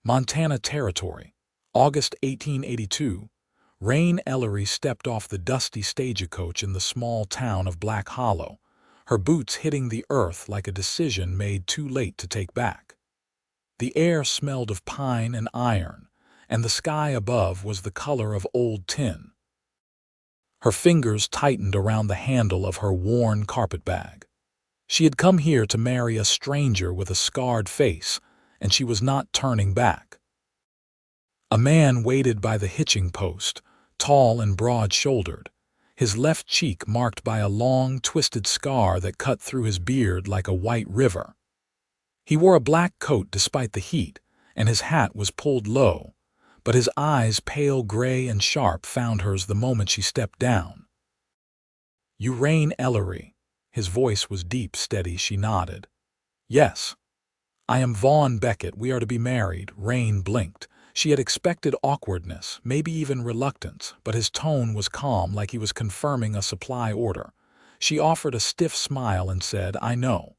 Montana Territory, August 1882. Rainne Ellery stepped off the dusty stagecoach in the small town of Black Hollow, her boots hitting the earth like a decision made too late to take back. The air smelled of pine and iron, and the sky above was the color of old tin. Her fingers tightened around the handle of her worn carpetbag. She had come here to marry a stranger with a scarred face, and she was not turning back. A man waited by the hitching post, tall and broad-shouldered, his left cheek marked by a long, twisted scar that cut through his beard like a white river. He wore a black coat despite the heat, and his hat was pulled low, but his eyes, pale gray and sharp, found hers the moment she stepped down. "You Rainne Ellery." His voice was deep, steady. She nodded. "Yes. I am Vaughn Beckett. We are to be married." Rainne blinked. She had expected awkwardness, maybe even reluctance, but his tone was calm, like he was confirming a supply order. She offered a stiff smile and said, "I know."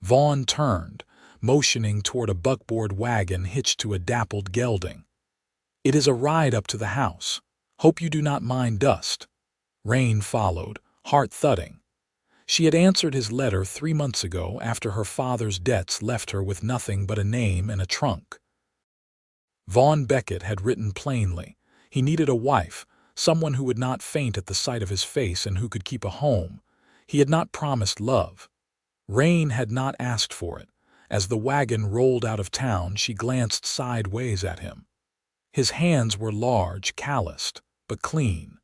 Vaughn turned, motioning toward a buckboard wagon hitched to a dappled gelding. "It is a ride up to the house. Hope you do not mind dust." Rainne followed, heart thudding. She had answered his letter 3 months ago after her father's debts left her with nothing but a name and a trunk. Vaughn Beckett had written plainly. He needed a wife, someone who would not faint at the sight of his face and who could keep a home. He had not promised love. Rainne had not asked for it. As the wagon rolled out of town, she glanced sideways at him. His hands were large, calloused, but clean.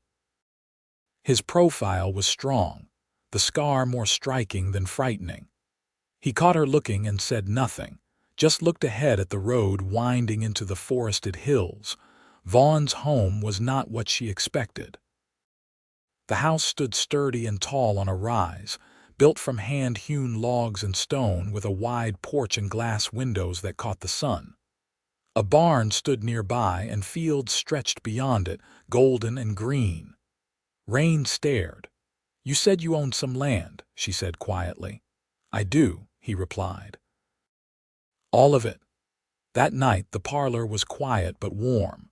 His profile was strong, the scar more striking than frightening. He caught her looking and said nothing, just looked ahead at the road winding into the forested hills. Vaughn's home was not what she expected. The house stood sturdy and tall on a rise, built from hand-hewn logs and stone, with a wide porch and glass windows that caught the sun. A barn stood nearby, and fields stretched beyond it, golden and green. Rainne stared. "You said you owned some land," she said quietly. "I do," he replied. "All of it?" That night the parlor was quiet but warm.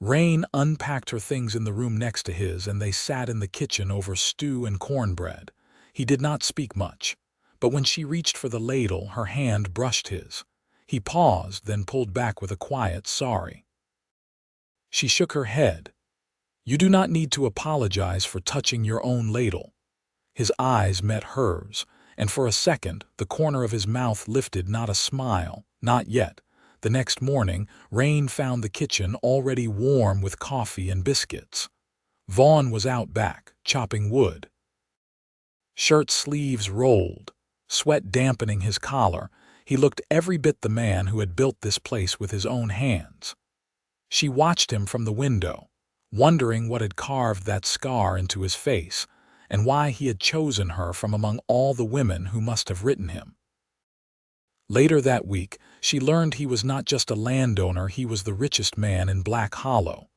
Rainne unpacked her things in the room next to his, and they sat in the kitchen over stew and cornbread. He did not speak much, but when she reached for the ladle, her hand brushed his. He paused, then pulled back with a quiet "sorry." She shook her head. "You do not need to apologize for touching your own ladle." His eyes met hers, and for a second the corner of his mouth lifted. Not a smile, not yet. The next morning, Rainne found the kitchen already warm with coffee and biscuits. Vaughn was out back, chopping wood. Shirt sleeves rolled, sweat dampening his collar. He looked every bit the man who had built this place with his own hands. She watched him from the window, wondering what had carved that scar into his face, and why he had chosen her from among all the women who must have written him. Later that week, she learned he was not just a landowner, he was the richest man in Black Hollow.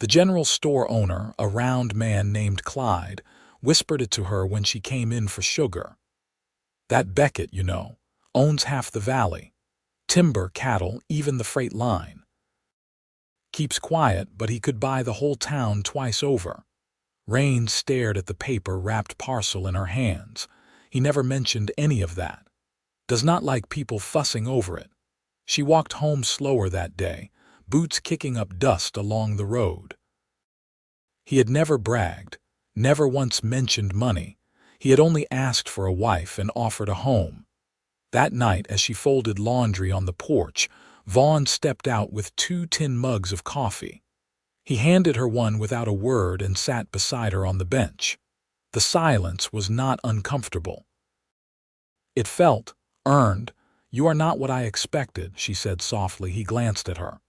The general store owner, a round man named Clyde, whispered it to her when she came in for sugar. "That Beckett, you know, owns half the valley. Timber, cattle, even the freight line. Keeps quiet, but he could buy the whole town twice over." Rainne stared at the paper-wrapped parcel in her hands. "He never mentioned any of that. Does not like people fussing over it." She walked home slower that day, boots kicking up dust along the road. He had never bragged, never once mentioned money. He had only asked for a wife and offered a home. That night, as she folded laundry on the porch, Vaughn stepped out with 2 tin mugs of coffee. He handed her one without a word and sat beside her on the bench. The silence was not uncomfortable. It felt earned. "You are not what I expected," she said softly. He glanced at her.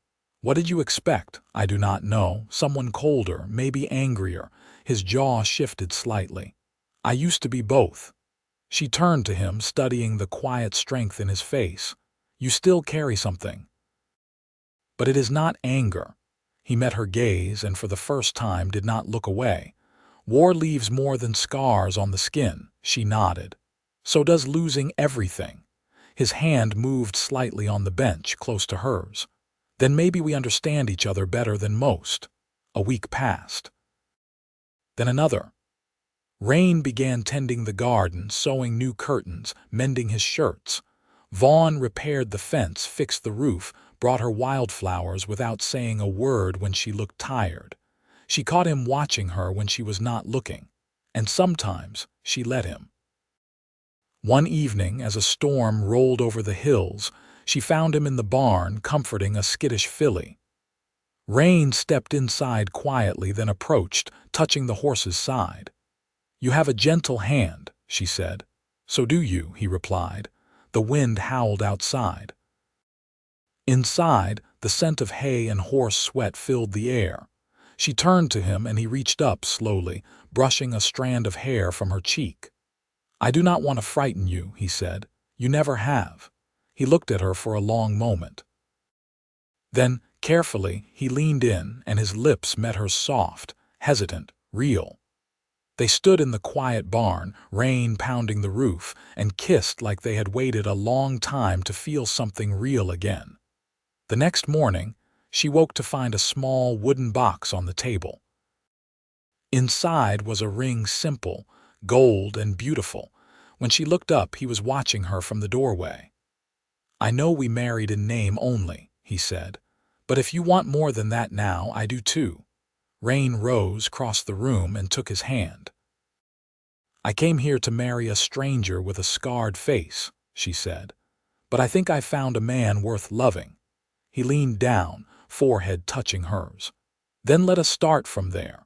"What did you expect?" "I do not know. Someone colder, maybe angrier." His jaw shifted slightly. "I used to be both." She turned to him, studying the quiet strength in his face. "You still carry something. But it is not anger." He met her gaze and for the first time did not look away. "War leaves more than scars on the skin." She nodded. "So does losing everything." His hand moved slightly on the bench close to hers. Then maybe we understand each other better than most. A week passed. Then another. Rainne began tending the garden, sewing new curtains, mending his shirts. Vaughn repaired the fence, fixed the roof, brought her wildflowers without saying a word when she looked tired. She caught him watching her when she was not looking, and sometimes she let him. One evening, as a storm rolled over the hills, she found him in the barn comforting a skittish filly. Rainne stepped inside quietly, then approached, touching the horse's side. "You have a gentle hand," she said. "So do you," he replied. The wind howled outside. Inside, the scent of hay and horse sweat filled the air. She turned to him and he reached up slowly, brushing a strand of hair from her cheek. "I do not want to frighten you," he said. "You never have." He looked at her for a long moment. Then, carefully, he leaned in and his lips met hers, soft, hesitant, real. They stood in the quiet barn, rain pounding the roof, and kissed like they had waited a long time to feel something real again. The next morning, she woke to find a small wooden box on the table. Inside was a ring, simple, gold and beautiful. When she looked up, he was watching her from the doorway. "I know we married in name only," he said, "but if you want more than that now, I do too." Rainne rose, crossed the room, and took his hand. "I came here to marry a stranger with a scarred face," she said, "but I think I found a man worth loving." He leaned down, forehead touching hers. "Then let us start from there."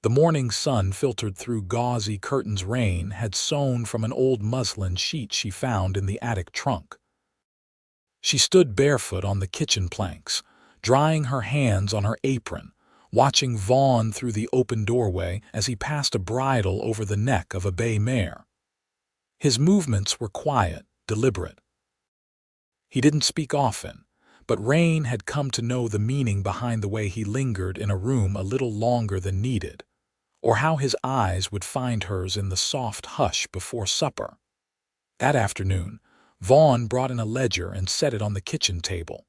The morning sun filtered through gauzy curtains Rainne had sewn from an old muslin sheet she found in the attic trunk. She stood barefoot on the kitchen planks, drying her hands on her apron, watching Vaughn through the open doorway as he passed a bridle over the neck of a bay mare. His movements were quiet, deliberate. He didn't speak often, but Rainne had come to know the meaning behind the way he lingered in a room a little longer than needed, or how his eyes would find hers in the soft hush before supper. That afternoon, Vaughn brought in a ledger and set it on the kitchen table.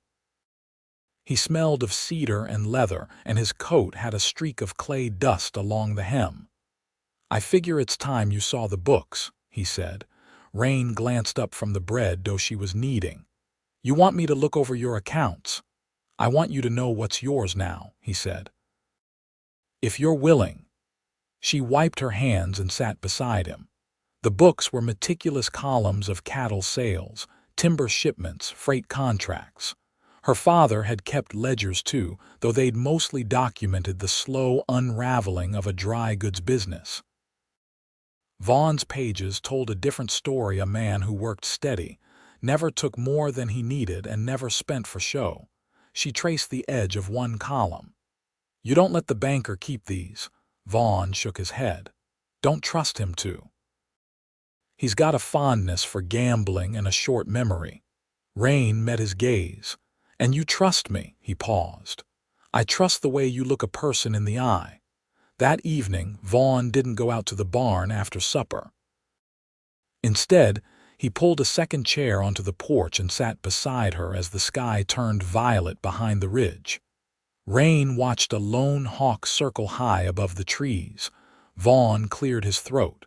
He smelled of cedar and leather, and his coat had a streak of clay dust along the hem. "I figure it's time you saw the books," he said. Rainne glanced up from the bread dough she was kneading. "You want me to look over your accounts?" "I want you to know what's yours now," he said. "If you're willing." She wiped her hands and sat beside him. The books were meticulous columns of cattle sales, timber shipments, freight contracts. Her father had kept ledgers too, though they'd mostly documented the slow unraveling of a dry goods business. Vaughn's pages told a different story, a man who worked steady, never took more than he needed, and never spent for show. She traced the edge of one column. "You don't let the banker keep these." Vaughn shook his head. "Don't trust him to. He's got a fondness for gambling and a short memory." Rainne met his gaze. "And you trust me," he paused. "I trust the way you look a person in the eye." That evening, Vaughn didn't go out to the barn after supper. Instead, he pulled a second chair onto the porch and sat beside her as the sky turned violet behind the ridge. Rainne watched a lone hawk circle high above the trees. Vaughn cleared his throat.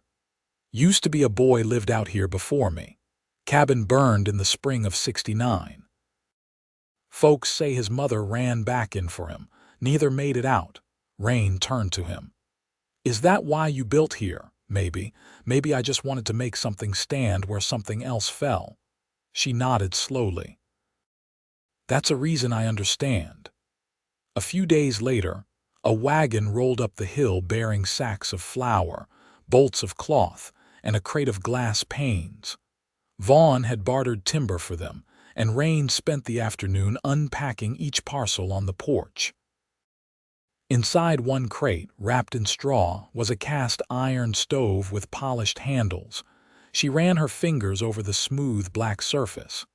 "Used to be a boy lived out here before me. Cabin burned in the spring of '69. Folks say his mother ran back in for him. Neither made it out." Rainne turned to him. "Is that why you built here? Maybe. Maybe I just wanted to make something stand where something else fell." She nodded slowly. "That's a reason I understand." A few days later, a wagon rolled up the hill bearing sacks of flour, bolts of cloth, and a crate of glass panes. Vaughn had bartered timber for them, and Rainne spent the afternoon unpacking each parcel on the porch. Inside one crate, wrapped in straw, was a cast iron stove with polished handles. She ran her fingers over the smooth black surface.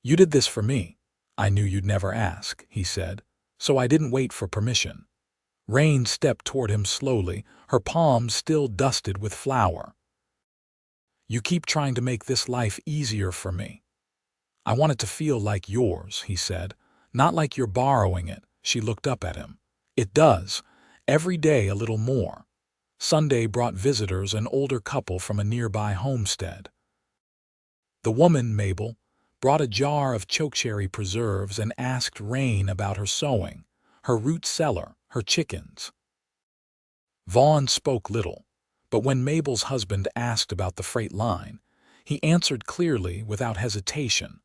"You did this for me. I knew you'd never ask," he said, "so I didn't wait for permission." Rainne stepped toward him slowly, her palms still dusted with flour. "You keep trying to make this life easier for me." I want it to feel like yours, he said. Not like you're borrowing it. She looked up at him. It does. Every day a little more. Sunday brought visitors, an older couple from a nearby homestead. The woman, Mabel, brought a jar of chokecherry preserves and asked Rainne about her sewing, her root cellar, her chickens. Vaughn spoke little, but when Mabel's husband asked about the freight line, he answered clearly without hesitation,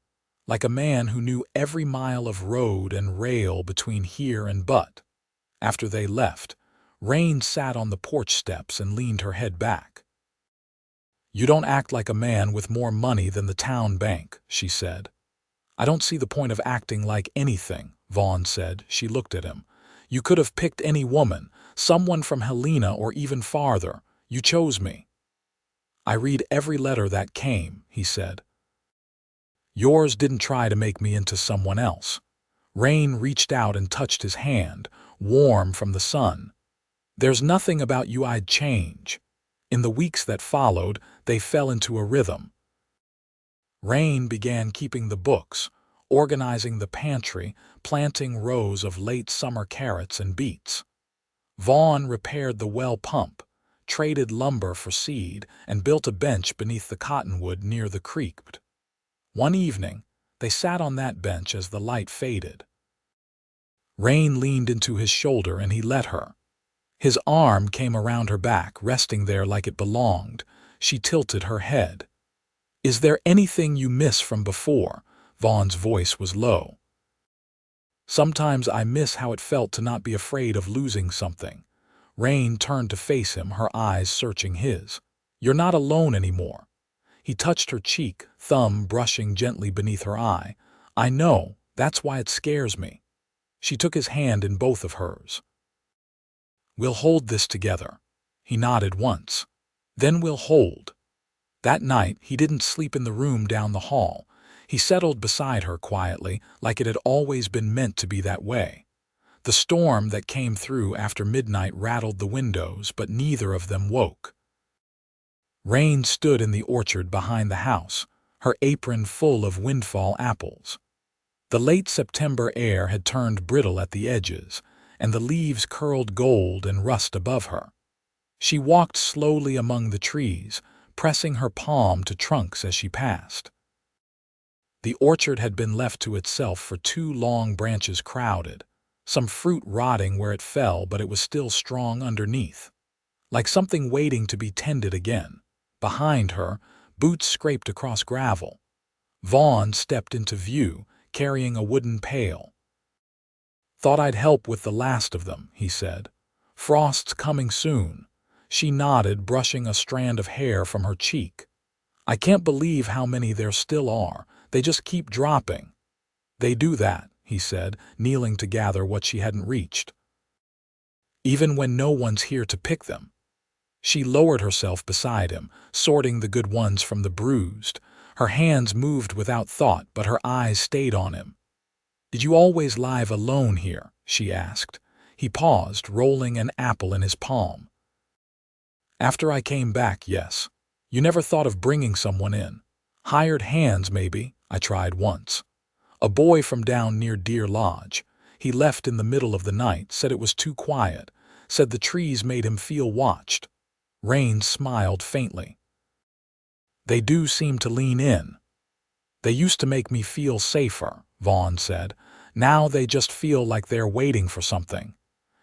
like a man who knew every mile of road and rail between here and Butt. After they left, Rainne sat on the porch steps and leaned her head back. "You don't act like a man with more money than the town bank," she said. "I don't see the point of acting like anything," Vaughn said. She looked at him. "You could have picked any woman, someone from Helena or even farther. You chose me." "I read every letter that came," he said. "Yours didn't try to make me into someone else." Rainne reached out and touched his hand, warm from the sun. "There's nothing about you I'd change." In the weeks that followed, they fell into a rhythm. Rainne began keeping the books, organizing the pantry, planting rows of late summer carrots and beets. Vaughn repaired the well pump, traded lumber for seed, and built a bench beneath the cottonwood near the creek. One evening, they sat on that bench as the light faded. Rainne leaned into his shoulder and he let her. His arm came around her back, resting there like it belonged. She tilted her head. "Is there anything you miss from before?" Vaughn's voice was low. "Sometimes I miss how it felt to not be afraid of losing something." Rainne turned to face him, her eyes searching his. "You're not alone anymore." He touched her cheek, thumb brushing gently beneath her eye. "I know, that's why it scares me." She took his hand in both of hers. "We'll hold this together." He nodded once. "Then we'll hold." That night, he didn't sleep in the room down the hall. He settled beside her quietly, like it had always been meant to be that way. The storm that came through after midnight rattled the windows, but neither of them woke. Rainne stood in the orchard behind the house, her apron full of windfall apples. The late September air had turned brittle at the edges, and the leaves curled gold and rust above her. She walked slowly among the trees, pressing her palm to trunks as she passed. The orchard had been left to itself, for 2 long branches crowded, some fruit rotting where it fell, but it was still strong underneath, like something waiting to be tended again. Behind her, boots scraped across gravel. Vaughn stepped into view, carrying a wooden pail. "Thought I'd help with the last of them," he said. "Frost's coming soon." She nodded, brushing a strand of hair from her cheek. "I can't believe how many there still are. They just keep dropping." "They do that," he said, kneeling to gather what she hadn't reached. "Even when no one's here to pick them." She lowered herself beside him, sorting the good ones from the bruised. Her hands moved without thought, but her eyes stayed on him. "Did you always live alone here?" she asked. He paused, rolling an apple in his palm. "After I came back, yes. You never thought of bringing someone in?" "Hired hands, maybe. I tried once. A boy from down near Deer Lodge. He left in the middle of the night, said it was too quiet, said the trees made him feel watched." Rainne smiled faintly. "They do seem to lean in." "They used to make me feel safer," Vaughn said. "Now they just feel like they're waiting for something."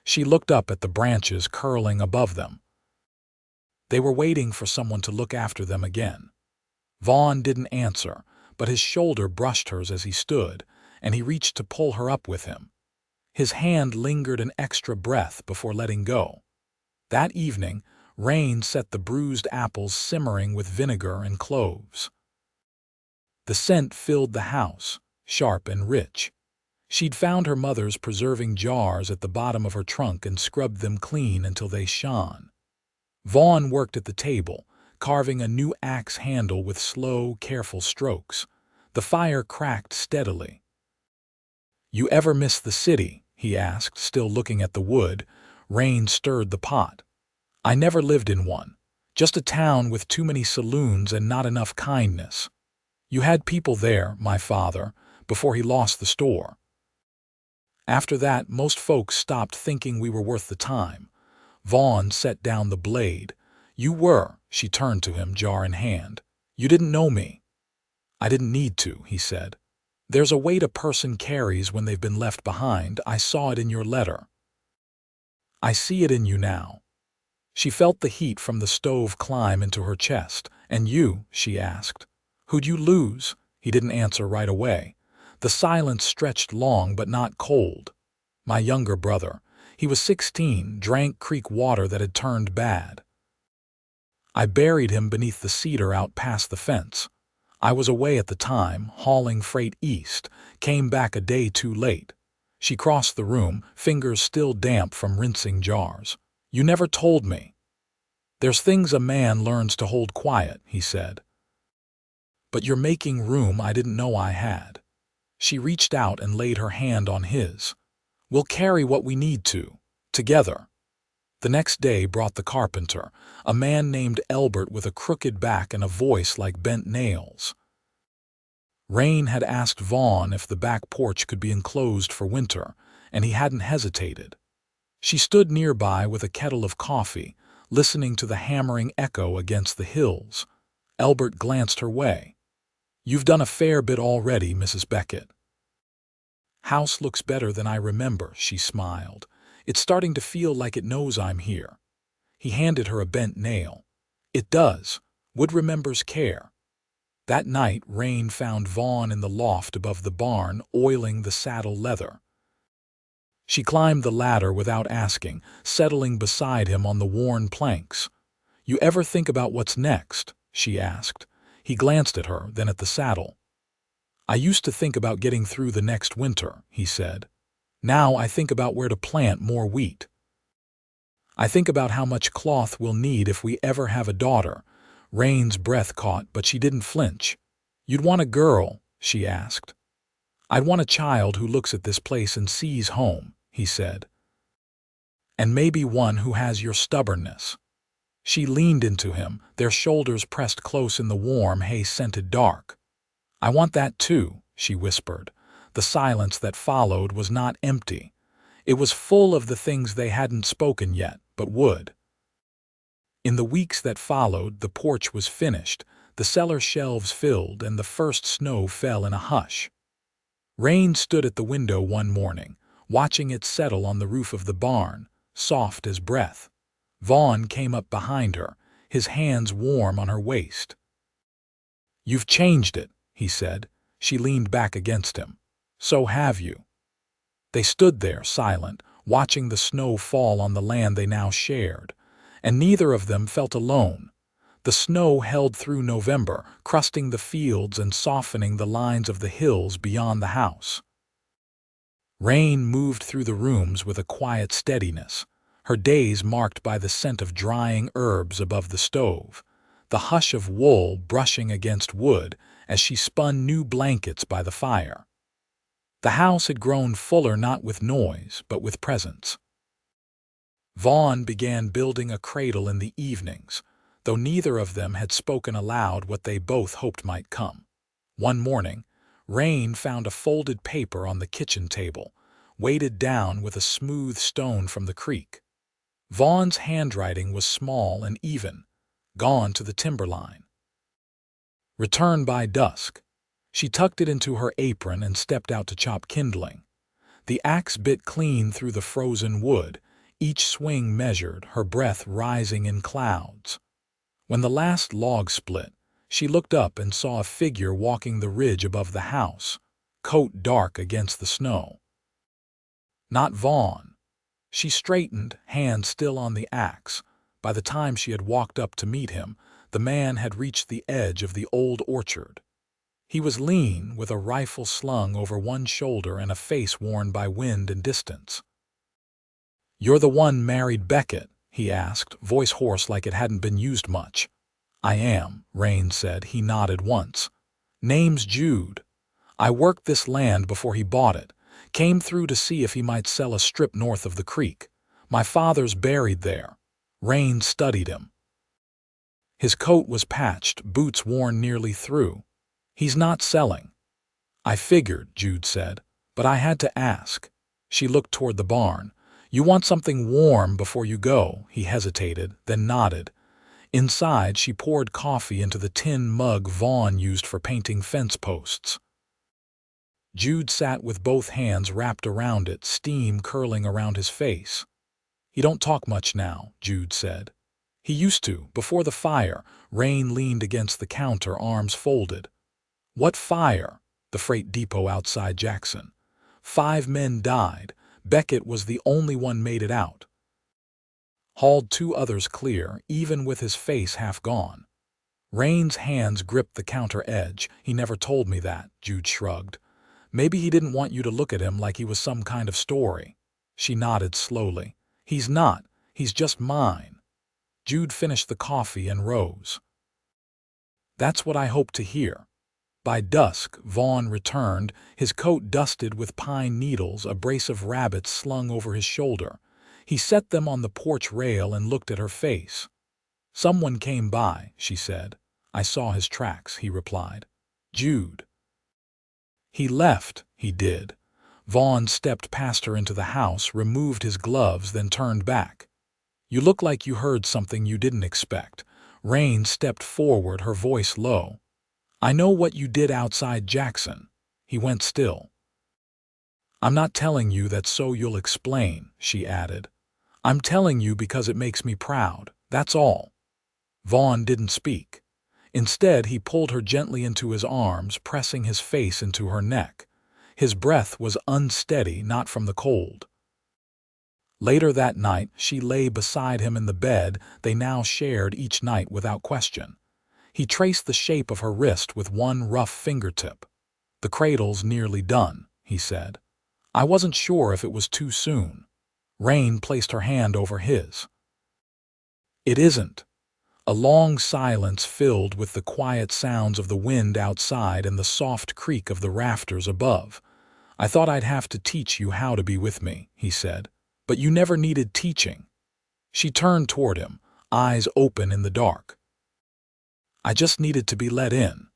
She looked up at the branches curling above them. They were waiting for someone to look after them again. Vaughn didn't answer, but his shoulder brushed hers as he stood, and he reached to pull her up with him. His hand lingered an extra breath before letting go. That evening, Rainne set the bruised apples simmering with vinegar and cloves. The scent filled the house, sharp and rich. She'd found her mother's preserving jars at the bottom of her trunk and scrubbed them clean until they shone. Vaughn worked at the table, carving a new axe handle with slow, careful strokes. The fire cracked steadily. "You ever miss the city?" he asked, still looking at the wood. Rainne stirred the pot. "I never lived in one. Just a town with too many saloons and not enough kindness." You had people there, my father, before he lost the store. After that, most folks stopped thinking we were worth the time. Vaughn set down the blade. You were, she turned to him, jar in hand. You didn't know me. I didn't need to, he said. There's a weight a person carries when they've been left behind. I saw it in your letter. I see it in you now. She felt the heat from the stove climb into her chest. And you, she asked. Who'd you lose? He didn't answer right away. The silence stretched long but not cold. My younger brother. He was 16, drank creek water that had turned bad. I buried him beneath the cedar out past the fence. I was away at the time, hauling freight east, came back a day too late. She crossed the room, fingers still damp from rinsing jars. You never told me. There's things a man learns to hold quiet, he said. But you're making room I didn't know I had. She reached out and laid her hand on his. We'll carry what we need to, together. The next day brought the carpenter, a man named Elbert with a crooked back and a voice like bent nails. Rainne had asked Vaughn if the back porch could be enclosed for winter, and he hadn't hesitated. She stood nearby with a kettle of coffee, listening to the hammering echo against the hills. Elbert glanced her way. You've done a fair bit already, Mrs. Beckett. House looks better than I remember, she smiled. It's starting to feel like it knows I'm here. He handed her a bent nail. It does. Wood remembers care. That night, Rainne found Vaughn in the loft above the barn, oiling the saddle leather. She climbed the ladder without asking, settling beside him on the worn planks. You ever think about what's next? She asked. He glanced at her, then at the saddle. I used to think about getting through the next winter, he said. Now I think about where to plant more wheat. I think about how much cloth we'll need if we ever have a daughter. Rainne's breath caught, but she didn't flinch. You'd want a girl, she asked. I'd want a child who looks at this place and sees home, he said. And maybe one who has your stubbornness. She leaned into him, their shoulders pressed close in the warm, hay-scented dark. I want that too, she whispered. The silence that followed was not empty. It was full of the things they hadn't spoken yet, but would. In the weeks that followed, the porch was finished, the cellar shelves filled, and the first snow fell in a hush. Rainne stood at the window one morning, watching it settle on the roof of the barn, soft as breath. Vaughn came up behind her, his hands warm on her waist. You've changed it, he said. She leaned back against him. So have you. They stood there, silent, watching the snow fall on the land they now shared, and neither of them felt alone. The snow held through November, crusting the fields and softening the lines of the hills beyond the house. Rainne moved through the rooms with a quiet steadiness, her days marked by the scent of drying herbs above the stove, the hush of wool brushing against wood as she spun new blankets by the fire. The house had grown fuller not with noise, but with presence. Vaughn began building a cradle in the evenings, though neither of them had spoken aloud what they both hoped might come. One morning, Rainne found a folded paper on the kitchen table, weighted down with a smooth stone from the creek. Vaughn's handwriting was small and even, gone to the timberline. Return by dusk. She tucked it into her apron and stepped out to chop kindling. The axe bit clean through the frozen wood, each swing measured, her breath rising in clouds. When the last log split, she looked up and saw a figure walking the ridge above the house, coat dark against the snow. Not Vaughn. She straightened, hand still on the axe. By the time she had walked up to meet him, the man had reached the edge of the old orchard. He was lean, with a rifle slung over one shoulder and a face worn by wind and distance. "You're the one married Beckett?" he asked, voice hoarse like it hadn't been used much. "I am," Rainne said. He nodded once. "Name's Jude. I worked this land before he bought it. Came through to see if he might sell a strip north of the creek. My father's buried there." Rainne studied him. His coat was patched, boots worn nearly through. He's not selling. I figured, Jude said, but I had to ask. She looked toward the barn. You want something warm before you go, he hesitated, then nodded. Inside, she poured coffee into the tin mug Vaughn used for painting fence posts. Jude sat with both hands wrapped around it, steam curling around his face. He don't talk much now, Jude said. He used to, before the fire. Rainne leaned against the counter, arms folded. What fire? The freight depot outside Jackson. 5 men died. Beckett was the only one made it out. Hauled 2 others clear, even with his face half gone. Rainne's hands gripped the counter edge. He never told me that, Jude shrugged. Maybe he didn't want you to look at him like he was some kind of story. She nodded slowly. He's not. He's just mine. Jude finished the coffee and rose. That's what I hoped to hear. By dusk, Vaughn returned, his coat dusted with pine needles, a brace of rabbits slung over his shoulder. He set them on the porch rail and looked at her face. Someone came by, she said. I saw his tracks, he replied. Jude. He left, he did. Vaughn stepped past her into the house, removed his gloves, then turned back. You look like you heard something you didn't expect. Rainne stepped forward, her voice low. I know what you did outside Jackson. He went still. I'm not telling you that so you'll explain, she added. I'm telling you because it makes me proud, that's all. Vaughn didn't speak. Instead, he pulled her gently into his arms, pressing his face into her neck. His breath was unsteady, not from the cold. Later that night, she lay beside him in the bed they now shared each night without question. He traced the shape of her wrist with one rough fingertip. The cradle's nearly done, he said. I wasn't sure if it was too soon. Rainne placed her hand over his. It isn't. A long silence filled with the quiet sounds of the wind outside and the soft creak of the rafters above. I thought I'd have to teach you how to be with me, he said. But you never needed teaching. She turned toward him, eyes open in the dark. I just needed to be let in.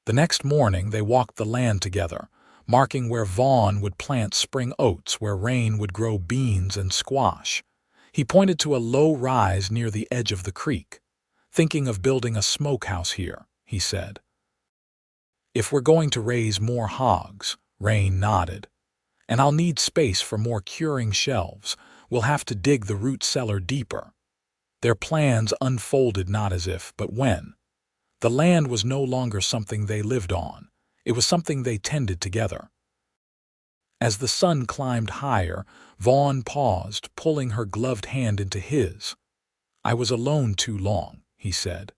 The next morning they walked the land together, marking where Vaughn would plant spring oats, where Rainne would grow beans and squash. He pointed to a low rise near the edge of the creek. Thinking of building a smokehouse here, he said. If we're going to raise more hogs, Rainne nodded. And I'll need space for more curing shelves. We'll have to dig the root cellar deeper. Their plans unfolded not as if, but when. The land was no longer something they lived on. It was something they tended together. As the sun climbed higher, Vaughn paused, pulling her gloved hand into his. I was alone too long, he said.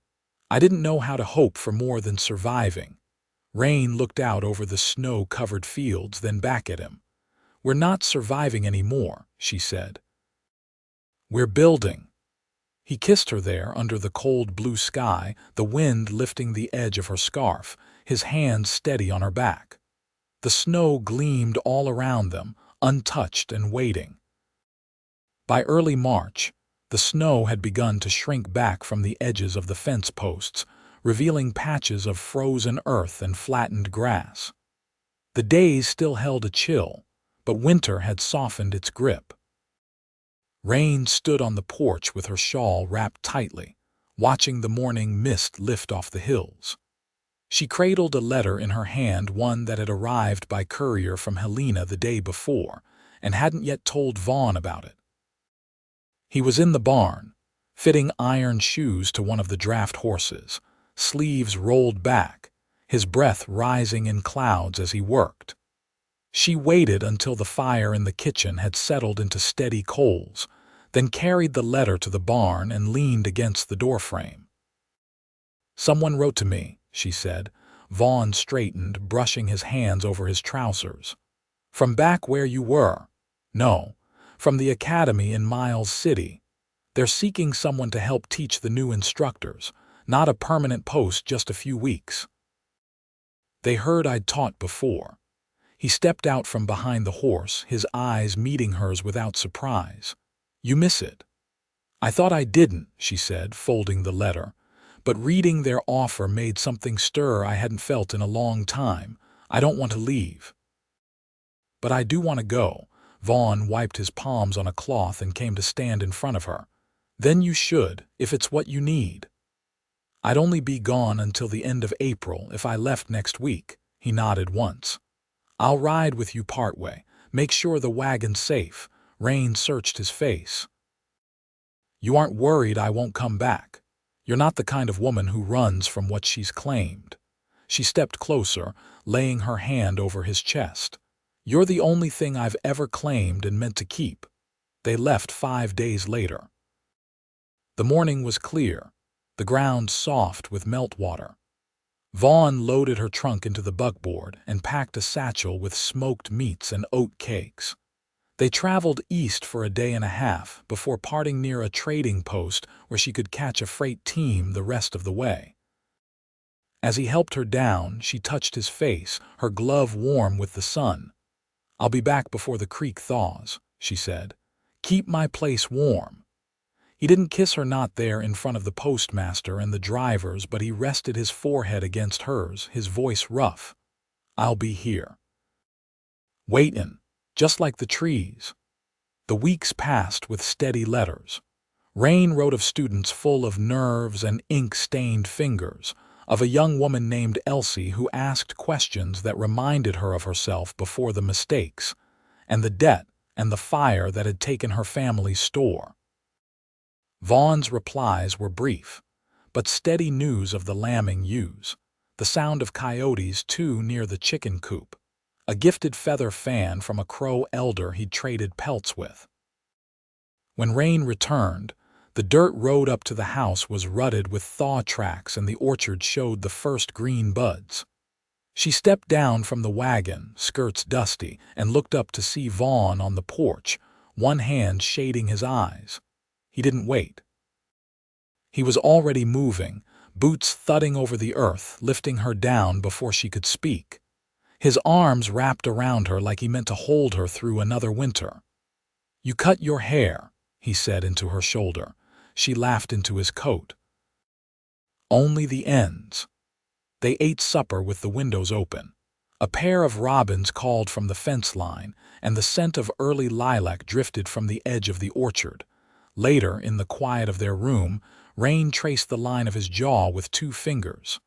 I didn't know how to hope for more than surviving. Rainne looked out over the snow-covered fields, then back at him. We're not surviving anymore, she said. We're building. He kissed her there under the cold blue sky, the wind lifting the edge of her scarf, his hands steady on her back. The snow gleamed all around them, untouched and waiting. By early March, the snow had begun to shrink back from the edges of the fence posts, revealing patches of frozen earth and flattened grass. The days still held a chill, but winter had softened its grip. Rainne stood on the porch with her shawl wrapped tightly, watching the morning mist lift off the hills. She cradled a letter in her hand, one that had arrived by courier from Helena the day before, and hadn't yet told Vaughn about it. He was in the barn, fitting iron shoes to one of the draft horses, sleeves rolled back, his breath rising in clouds as he worked. She waited until the fire in the kitchen had settled into steady coals, then carried the letter to the barn and leaned against the doorframe. Someone wrote to me, she said. Vaughn straightened, brushing his hands over his trousers. From back where you were? No, from the academy in Miles City. They're seeking someone to help teach the new instructors, not a permanent post, just a few weeks. They heard I'd taught before. He stepped out from behind the horse, his eyes meeting hers without surprise. You miss it? I thought I didn't, she said, folding the letter. but reading their offer made something stir I hadn't felt in a long time. I don't want to leave. But I do want to go. Vaughn wiped his palms on a cloth and came to stand in front of her. Then you should, if it's what you need. I'd only be gone until the end of April if I left next week. He nodded once. I'll ride with you partway. Make sure the wagon's safe. Rainne searched his face. You aren't worried I won't come back. You're not the kind of woman who runs from what she's claimed. She stepped closer, laying her hand over his chest. You're the only thing I've ever claimed and meant to keep. They left 5 days later. The morning was clear, the ground soft with meltwater. Vaughn loaded her trunk into the buckboard and packed a satchel with smoked meats and oat cakes. They traveled east for a day and a half before parting near a trading post where she could catch a freight team the rest of the way. As he helped her down, she touched his face, her glove warm with the sun. I'll be back before the creek thaws, she said. Keep my place warm. He didn't kiss her not there in front of the postmaster and the drivers, but he rested his forehead against hers, his voice rough. I'll be here. Waitin', just like the trees. The weeks passed with steady letters. Rainne wrote of students full of nerves and ink-stained fingers, of a young woman named Elsie who asked questions that reminded her of herself before the mistakes, and the debt and the fire that had taken her family's store. Vaughn's replies were brief, but steady news of the lambing ewes, the sound of coyotes too near the chicken coop, a gifted feather fan from a crow elder he'd traded pelts with. When Rainne returned, the dirt road up to the house was rutted with thaw tracks and the orchard showed the first green buds. She stepped down from the wagon, skirts dusty, and looked up to see Vaughn on the porch, one hand shading his eyes. He didn't wait. He was already moving, boots thudding over the earth, lifting her down before she could speak. His arms wrapped around her like he meant to hold her through another winter. You cut your hair, he said into her shoulder. She laughed into his coat. Only the ends. They ate supper with the windows open. A pair of robins called from the fence line, and the scent of early lilac drifted from the edge of the orchard. Later, in the quiet of their room, Rainne traced the line of his jaw with 2 fingers.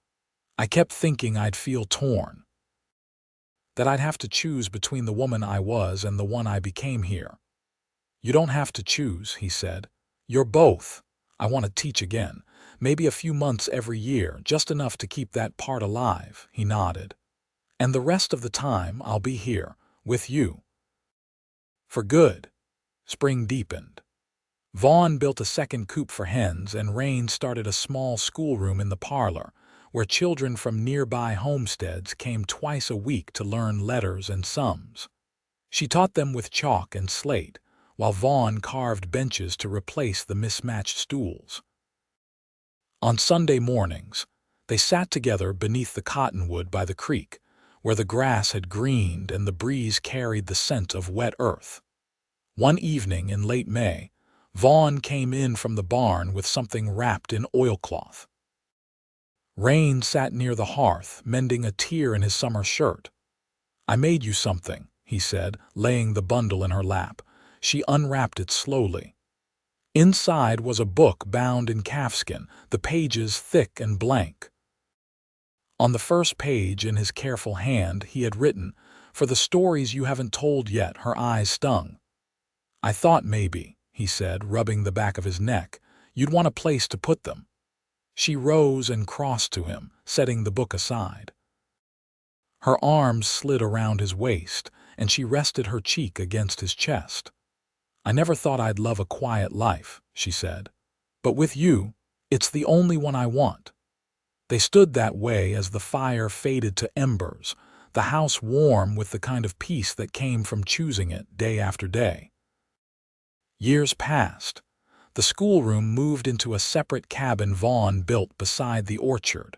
I kept thinking I'd feel torn. That I'd have to choose between the woman I was and the one I became here. You don't have to choose, he said. You're both. I want to teach again. Maybe a few months every year, just enough to keep that part alive, he nodded. And the rest of the time I'll be here, with you. For good. Spring deepened. Vaughn built a second coop for hens, and Rainne started a small schoolroom in the parlor, where children from nearby homesteads came twice a week to learn letters and sums. She taught them with chalk and slate, while Vaughn carved benches to replace the mismatched stools. On Sunday mornings, they sat together beneath the cottonwood by the creek, where the grass had greened and the breeze carried the scent of wet earth. One evening in late May, Vaughn came in from the barn with something wrapped in oilcloth. Rainne sat near the hearth, mending a tear in his summer shirt. I made you something, he said, laying the bundle in her lap. She unwrapped it slowly. Inside was a book bound in calfskin, the pages thick and blank. On the first page, in his careful hand, he had written, "For the stories you haven't told yet." Her eyes stung. I thought maybe, he said, rubbing the back of his neck, you'd want a place to put them. She rose and crossed to him, setting the book aside. Her arms slid around his waist, and she rested her cheek against his chest. I never thought I'd love a quiet life, she said. But with you, it's the only one I want. They stood that way as the fire faded to embers, the house warm with the kind of peace that came from choosing it day after day. Years passed. The schoolroom moved into a separate cabin Vaughn built beside the orchard.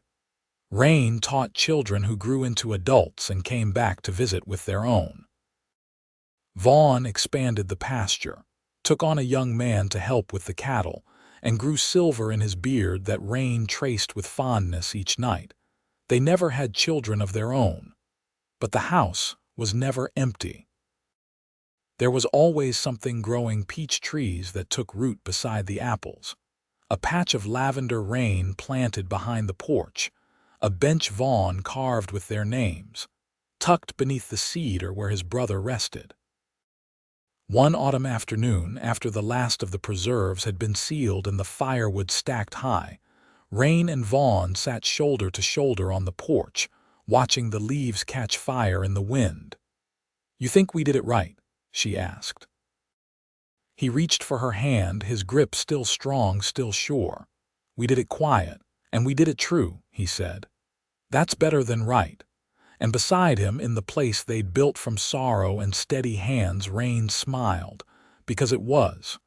Rainne taught children who grew into adults and came back to visit with their own. Vaughn expanded the pasture, took on a young man to help with the cattle, and grew silver in his beard that Rainne traced with fondness each night. They never had children of their own, but the house was never empty. There was always something growing: peach trees that took root beside the apples, a patch of lavender Rainne planted behind the porch, a bench Vaughn carved with their names, tucked beneath the cedar where his brother rested. One autumn afternoon, after the last of the preserves had been sealed and the firewood stacked high, Rainne and Vaughn sat shoulder to shoulder on the porch, watching the leaves catch fire in the wind. "You think we did it right?" she asked. He reached for her hand, his grip still strong, still sure. "We did it quiet, and we did it true," he said. "That's better than right." And beside him, in the place they'd built from sorrow and steady hands, Rainne smiled, because it was.